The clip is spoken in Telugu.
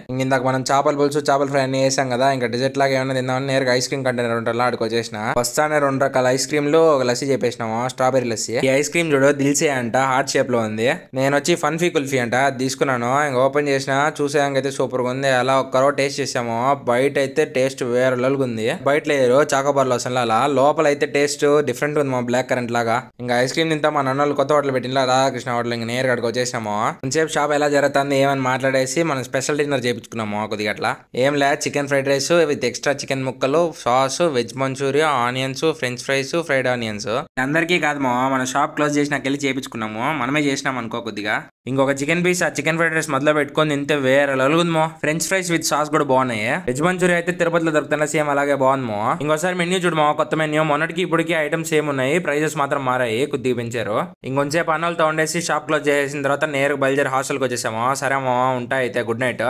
ఇందాక మనం చేపల పులుసు చేపల ఫ్రై అన్ని వేసాం కదా, ఇంకా డిజర్ట్ లాగా ఏమైనా తిందామని నేరుగా ఐస్ క్రీమ్ కంటైనర్ ఉంటుంది ఆడికి వచ్చేసిన. వస్తానే 2 రకాల ఐస్ క్రీమ్లు ఒక లస్సీ చెప్పేసినాము, స్ట్రాబెరీ లస్సీ. ఈ ఐస్ క్రీమ్ చూడు దిల్సే అంట, హార్ట్ షేప్ లో ఉంది. నేను వచ్చి ఫన్ఫీ కుల్ఫీ అంట అది తీసుకున్నాను. ఇంకా ఓపెన్ చేసిన చూసేదానికైతే సూపర్ గా ఉంది. అలా ఒక్కరో టేస్ట్ చేసాము. బయట అయితే టేస్ట్ వేరే లెవెల్ ఉంది. బయట లేదు చాకోబార్ లో అసలు, అలా లోపల అయితే టేస్ట్ డిఫరెంట్ ఉంది మా బ్లాక్ కరెంట్ లాగా. ఇంకా ఐస్ క్రీమ్ తింటా మా నన్నోళ్ళు కొత్త హోటల్ పెట్టిన రాధాకృష్ణ హోటల్. ఇంకా నేరుగా అక్కడికి వచ్చేసాము. కొంచెంసేపు షాప్ ఎలా జరుగుతుంది ఏమని మాట్లాడేసి మనం స్పెషల్ డిన్నర్ చేయించుకున్నాము కొద్దిగా అట్లా. ఏం లే, chicken fried rice with extra chicken ముక్కలు, sauce, veg manchuria, onions, French fries, fried onions. అందరికీ కాదు మన షాప్ క్లోజ్ చేసినాక వెళ్ళి చేయించుకున్నాము. మనమే చేసినాం అనుకో కొద్దిగా. ఇంకొక చికెన్ పీస్ ఆ చికెన్ ఫ్రైడ్ రైస్ మొదలు పెట్టుకొని తింటే వేరే లలుగుందమో. ఫ్రెంచ్ ఫ్రైస్ విత్ సాస్ కూడా బాగున్నాయి. వెజ్ మంచూరియా అయితే తిరుపతిలో దొరుకుతున్నా సేమ్ అలాగే బాగుందమో. ఇంకోసారి మెన్యూ చూడమో, కొత్త మెన్యూ. మొన్నటికి ఇప్పటికి ఐటమ్స్ సేమ్ ఉన్నాయి, ప్రైజెస్ మాత్రం మారాయి, కొద్దిగా పెంచారు. ఇంకొంచేపు అన్నోళ్ళతో ఉండేసి షాప్ క్లోజ్ చేసిన తర్వాత నేరుగా బయలుదేరి హాస్టల్కి వచ్చేసాము. సరేమో ఉంటాయి అయితే, గుడ్ నైట్.